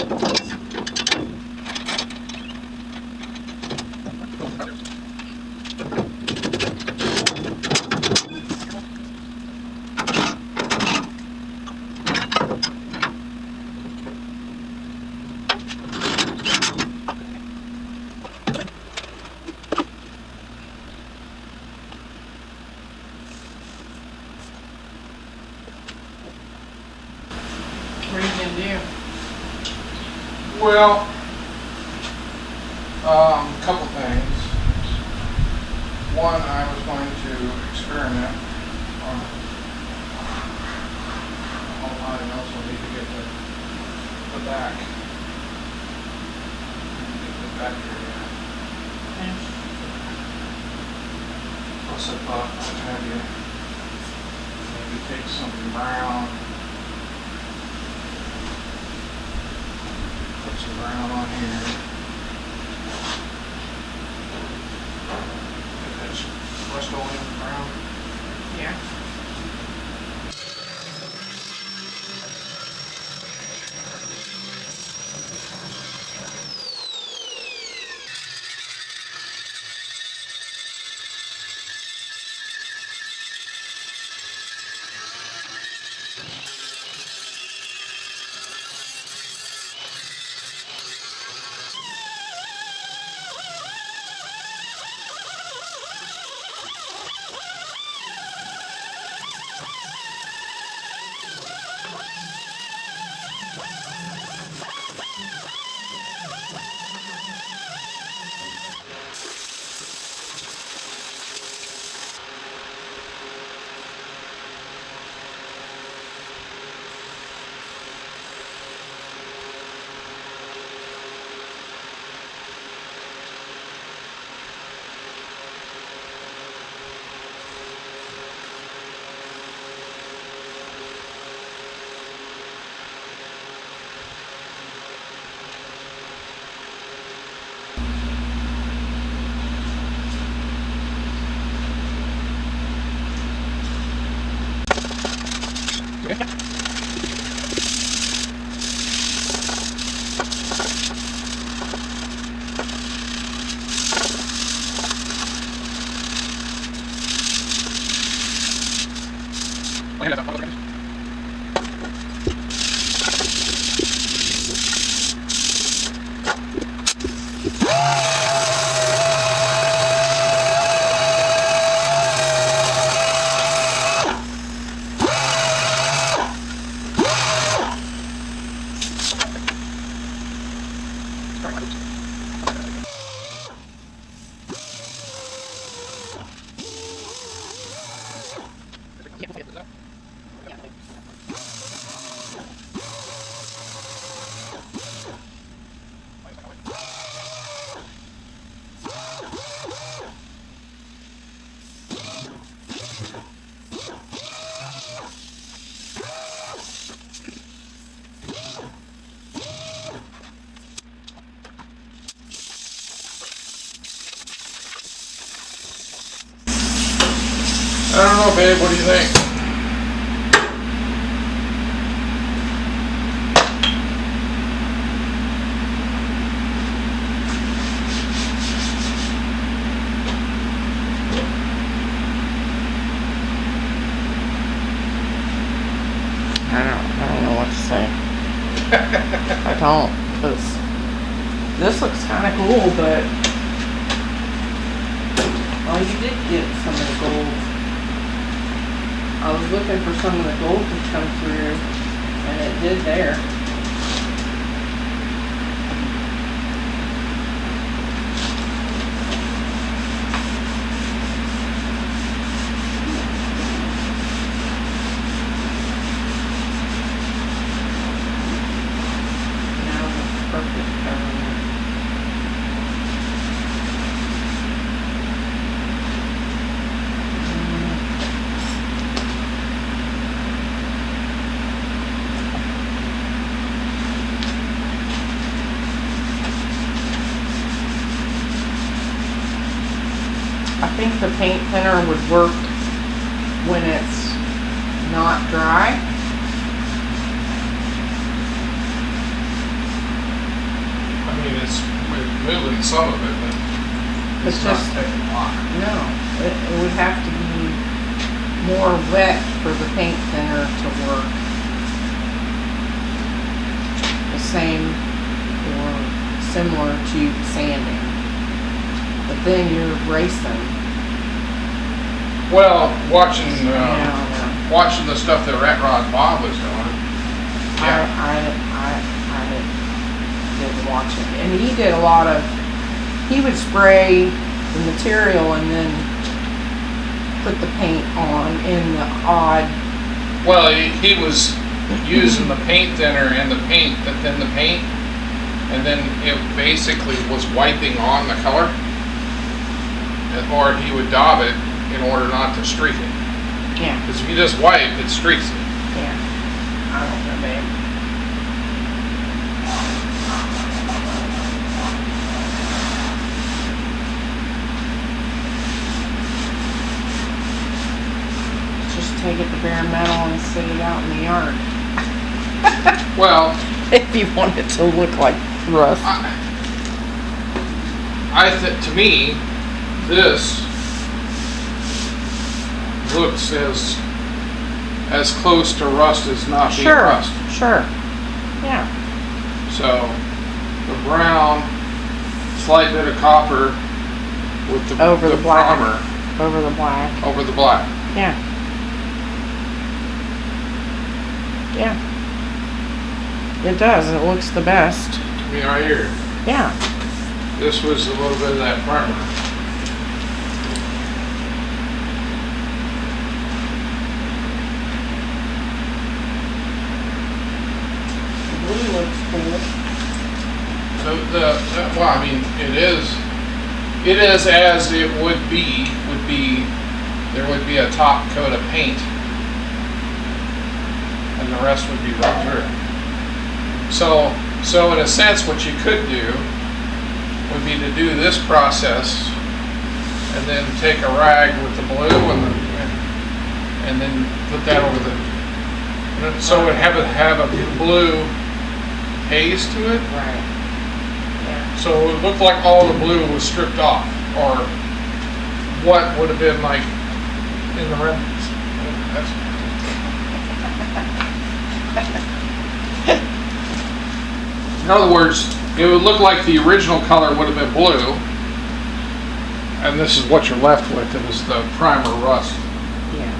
What are you gonna do? Well, a couple things. One, I was going to experiment on a whole lot of else. We'll need to get the back. Get the back here. Plus, I thought I'd have you maybe take something brown. Put some brown on here. Get that Rust-Oleum brown. Yeah. I don't know, babe. What do you think? I don't know what to say. I don't, because this looks kind of cool, but well, you did get some of the gold. I was looking for some of the gold to come through, and it did there. Now it's perfect covering it. I think the paint thinner would work when it's not dry. mean, it's moving some of it, but it's not just- taking a lot. No, it would have to be more wet for the paint thinner to work. The same or similar to sanding. But then you're racing. Well, watching Yeah, watching the stuff that Rat Rod Bob was doing. Yeah. I didn't watch it. And he did a lot of, he would spray the material and then put the paint on in the odd, Well, he was using the paint thinner and the paint that thin the paint, and then it basically was wiping on the color, or he would daub it in order not to streak it. yeah, Because if you just wipe, it streaks it. yeah. I don't know, babe. Just take it to bare metal and sit it out in the yard. Well, If you want it to look like rust. to me, this looks as close to rust as not being Sure, rust. sure. Yeah, So the brown, slight bit of copper with the Over the black. primer over the black. over the black. Yeah. Yeah. It does. It looks the best. I mean, right here, Yeah. this was a little bit of that primer. The blue looks cool. Well, I mean, it is as it would be, there would be a top coat of paint, and the rest would be run through. So in a sense, what you could do would be to do this process, and then take a rag with the blue and then put that over the, so it would have a blue haze to it. Right. Yeah. So it looked like all the blue was stripped off, or what would have been like in the remnants. In other words, it would look like the original color would have been blue, and this is what you're left with. It was the primer rust. Yeah.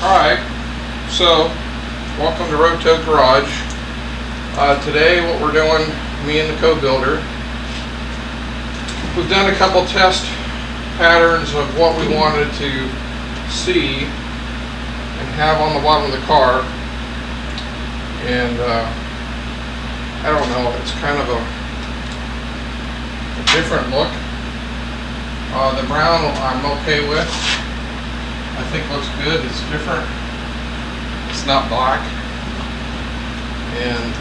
Alright, so welcome to Roto Garage. Today what we're doing, me and the co-builder, we've done a couple test patterns of what we wanted to see and have on the bottom of the car. And I don't know, it's kind of a different look. The brown I'm okay with. I think looks good. It's different. It's not black. And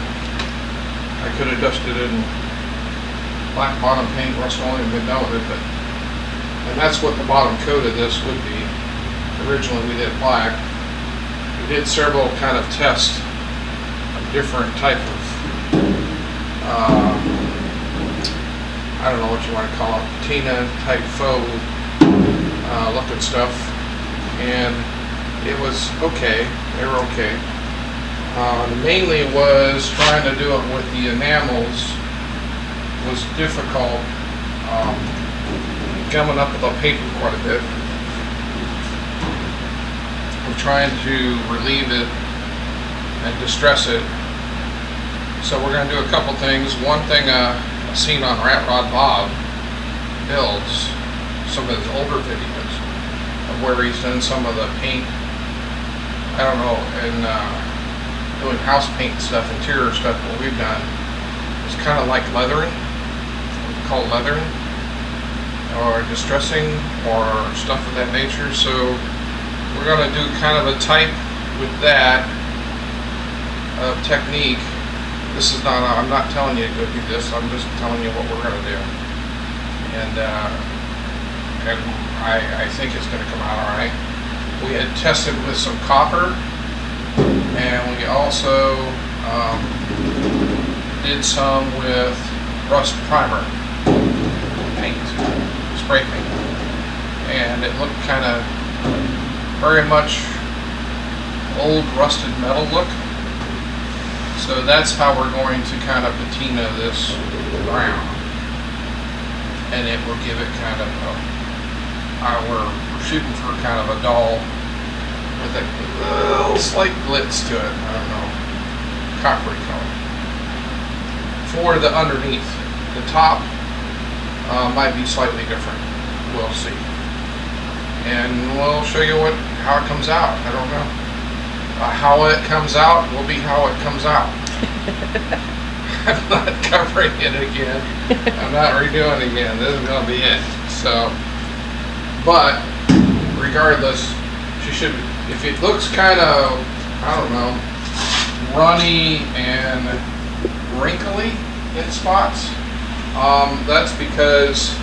I could have dusted it in black bottom paint, rust only, and been done with it. And that's what the bottom coat of this would be. Originally we did black. We did several kind of tests of different type of I don't know what you want to call it, patina type faux looking stuff. And it was okay. They were okay. Mainly was trying to do it with the enamels was difficult. Gumming up with the paper quite a bit. I'm trying to relieve it and distress it. So we're going to do a couple things. One thing I've seen on Rat Rod Bob builds some of his older videos of where he's done some of the paint, I don't know, and doing house paint stuff, interior stuff, what we've done, it's kind of like leathering, what we call leathering, or distressing, or stuff of that nature. So we're going to do kind of a type with that technique. This is not, I'm not telling you to go do this, I'm just telling you what we're going to do. And I think it's going to come out alright. We had tested with some copper, and we also did some with rust primer paint, spray paint, and it looked kind of very much old rusted metal look. So that's how we're going to kind of patina this brown, and it will give it kind of we're shooting for kind of a dull with a little slight glitz to it. I don't know, coppery color. For the underneath, the top might be slightly different. We'll see, and we'll show you how it comes out. I don't know. How it comes out will be how it comes out. I'm not covering it again. I'm not redoing it again. This is going to be it. So, but regardless, she should. If it looks kind of, I don't know, runny and wrinkly in spots, that's because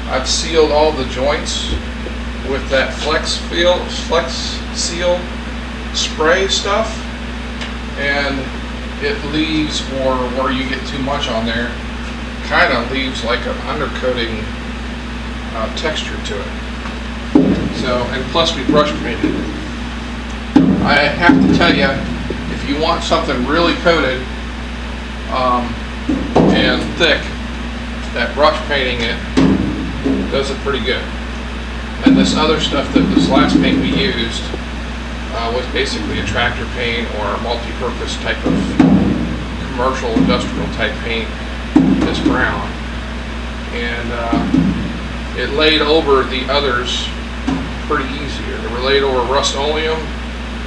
I've sealed all the joints with that Flex Seal spray stuff, and it leaves, or where you get too much on there, kind of leaves like an undercoating texture to it. So, and plus we brush painted it. I have to tell you, if you want something really coated and thick, that brush painting it does it pretty good. And this other stuff, this last paint we used, was basically a tractor paint or a multi-purpose type of commercial industrial type paint, this brown, and it laid over the others pretty easy. It laid over Rust-Oleum,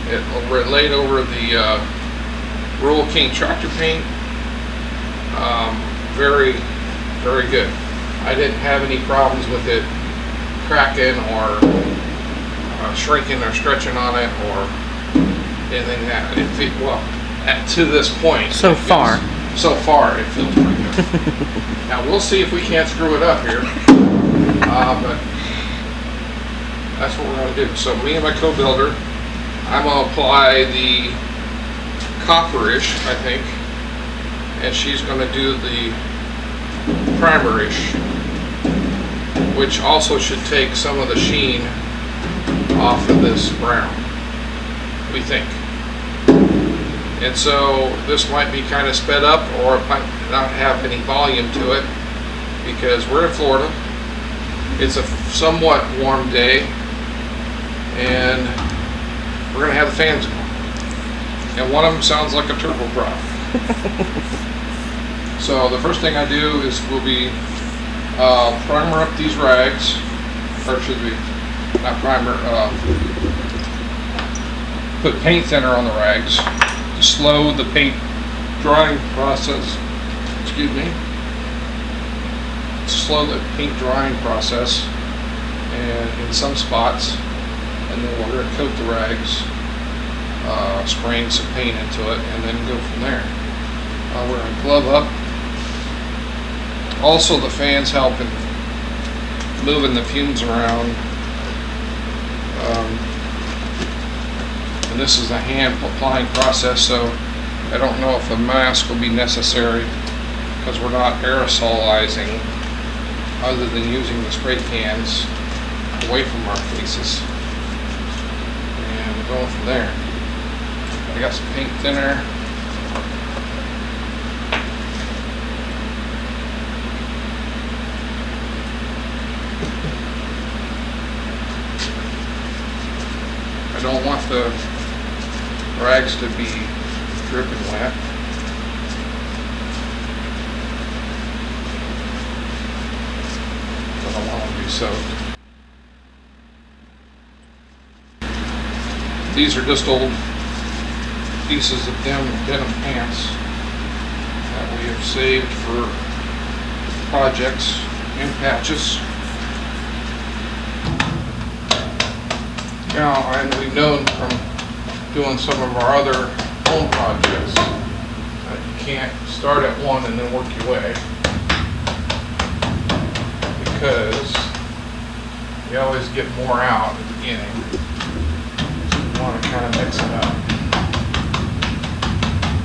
it laid over the Rural King tractor paint, very, very good. I didn't have any problems with it cracking or shrinking or stretching on it or anything that to this point. So far it feels pretty good. Now we'll see if we can't screw it up here, but that's what we're going to do. So me and my co-builder, I'm going to apply the copperish, I think, and she's going to do the primerish, which also should take some of the sheen off of this brown, we think. And so this might be kind of sped up, or it might not have any volume to it, because we're in Florida. It's a somewhat warm day, and we're gonna have the fans going. And one of them sounds like a turboprop. So the first thing I do is we'll be primer up these rags, or should we, not primer, put paint thinner on the rags to slow the paint drying process, excuse me, slow the paint drying process and in some spots, and then we're going to coat the rags, spraying some paint into it, and then go from there. We're going to glove up. Also, the fans help in moving the fumes around. And this is a hand applying process, so I don't know if a mask will be necessary because we're not aerosolizing other than using the spray cans away from our faces. And we're going from there. I got some paint thinner. I don't want the rags to be dripping wet. I don't want them to be soaked. These are just old pieces of denim pants that we have saved for projects and patches. Now, and we've known from doing some of our other home projects that you can't start at one and then work your way, because you always get more out at the beginning. So you want to kind of mix it up.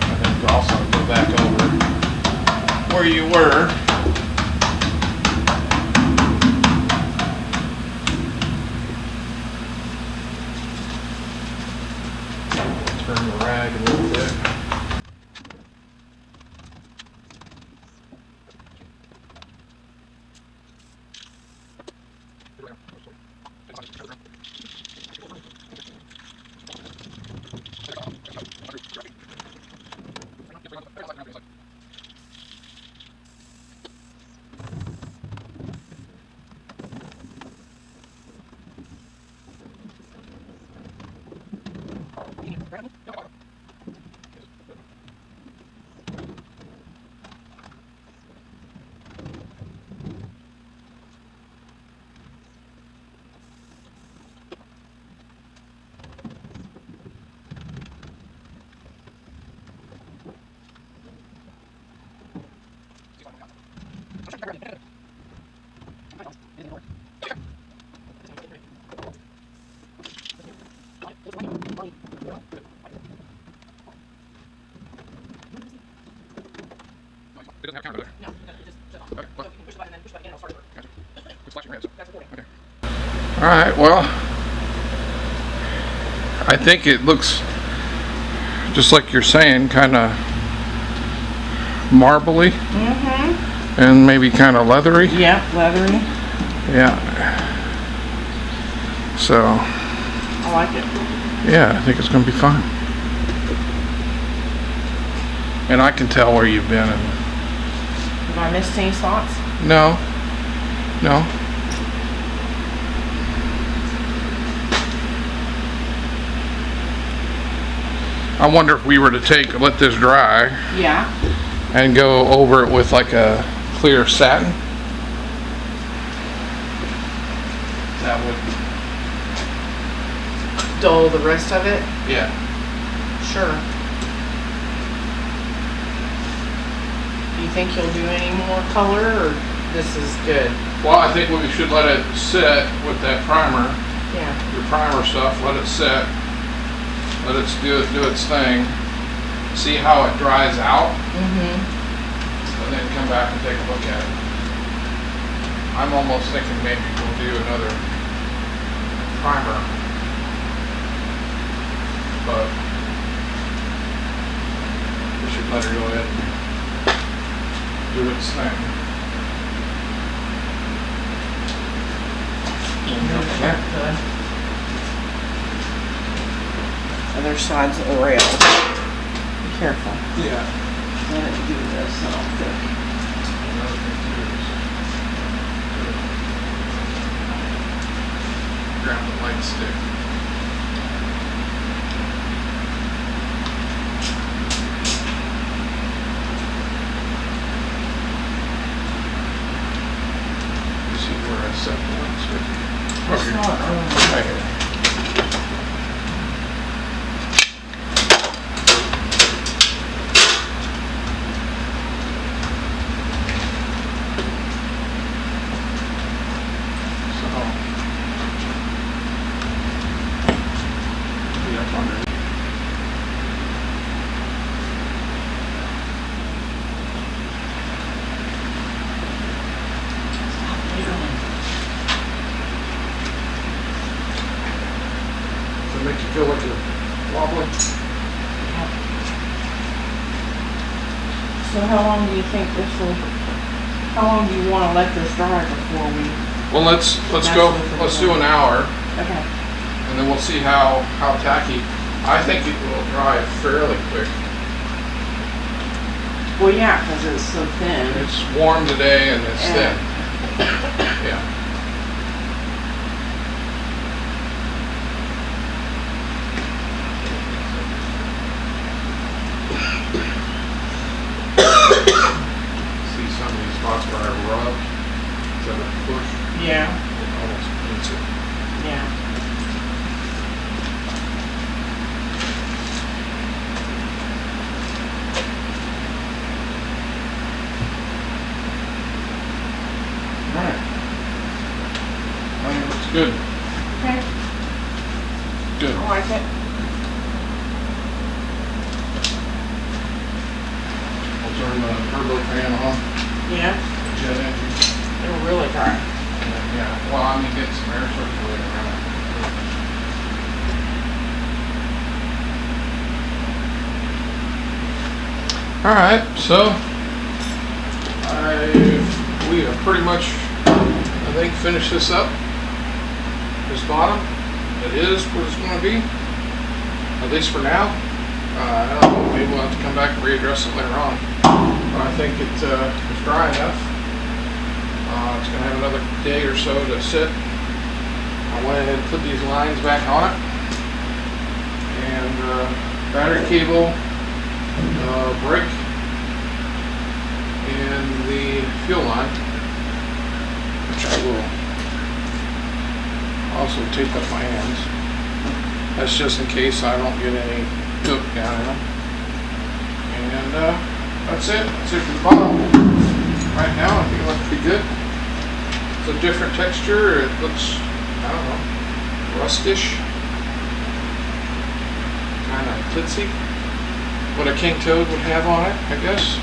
And then also go back over where you were. Turn the rag a little bit. It doesn't have counter there. No, it just shut off. Okay, So if you can push the button and then push the button again, it'll start it. Gotcha. It's flashing red, so. That's recording. Okay. All right, well, I think it looks just like you're saying, kind of marbly and maybe kind of leathery. Yeah, leathery. Yeah. So, I like it. yeah, I think it's going to be fun. And I can tell where you've been. And Have I missed any spots? no. I wonder if we were to let this dry Yeah. and go over it with like a clear satin. That would, Dull the rest of it? yeah. Sure. Do you think you'll do any more color, or this is good? Well, I think we should let it sit with that primer, Yeah. your primer stuff, let it sit. Let it do its thing. See how it dries out. Mm-hmm. And then come back and take a look at it. I'm almost thinking maybe we'll do another primer, but we should let her go ahead and do its thing. Other sides of the rail. Be careful. Yeah. Let it do this, and I'll think. Another thing too is to grab the light stick. You see where I set the light switch? It's not, Right here. Be up under. Does it make you feel like you're wobbling? So how long do you think this will, how long do you want to let this dry before we, Well, let's do an hour, okay. and then we'll see how tacky. I think it will dry fairly quick. Well, yeah, because it's so thin. It's warm today and it's Yeah. thin. Yeah. See some of these spots where I rubbed to push. Yeah, It almost paints it. yeah. Right. I think it looks good. Okay, Good. I like it. I'll turn the turbo fan on, Yeah, the jet engine. it'll really dry. Yeah, well, I mean, get some air circulating around. All right, so we have pretty much, I think, finished this up. This bottom, it is what it's going to be, at least for now. I don't know, maybe we'll have to come back and readdress it later on. But I think it's dry enough. It's going to have another day or so to sit. I went ahead and put these lines back on it. And battery cable, brake, and the fuel line, which I will also tape up my hands. That's just in case I don't get any gook down in them. And that's it. That's it for the bottom. Right now, I think it looks pretty good. It's a different texture. It looks, I don't know, rustish. Kind of glitzy. What a King Toad would have on it, I guess.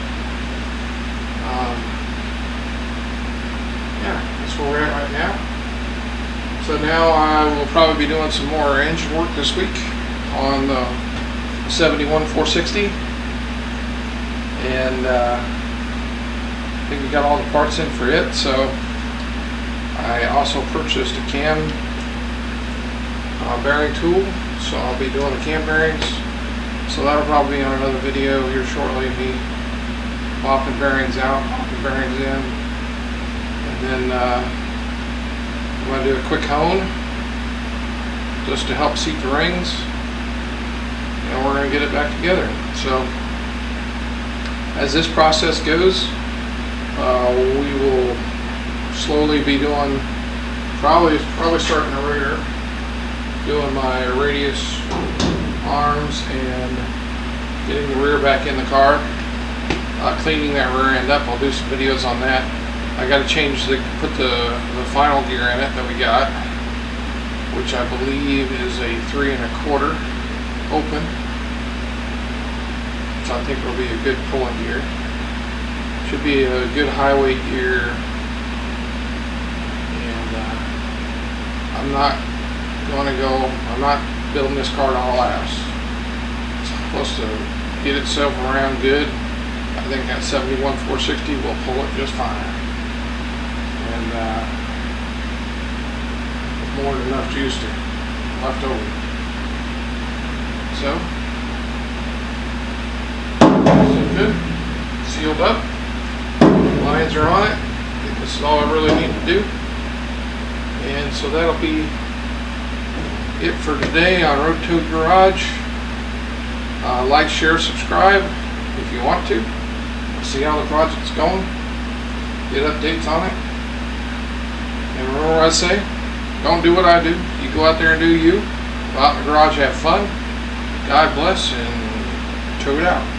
Yeah, that's where we're at right now. So now I will probably be doing some more engine work this week on the 71 460. And I think we got all the parts in for it. So I also purchased a cam bearing tool. So I'll be doing the cam bearings. So that'll probably be on another video here shortly. Me popping bearings out, popping bearings in. And then I'm going to do a quick hone just to help seat the rings, and we're going to get it back together. So as this process goes, we will slowly be doing, probably starting the rear, doing my radius arms and getting the rear back in the car, cleaning that rear end up. I'll do some videos on that. I got to put the final gear in it that we got, which I believe is a 3 1/4 open. So I think it'll be a good pulling gear. Should be a good highway gear. And I'm not building this car to all ass. It's supposed to get itself around good. I think that 71 460 will pull it just fine. And more than enough juice left over. So good. Sealed up. Lines are on it. I think this is all I really need to do. And so that'll be it for today on Road to Garage. Like, share, subscribe if you want to. See how the project's going. Get updates on it. And remember what I say, don't do what I do. You go out there and do you. Go out in the garage, have fun. God bless, and tote out.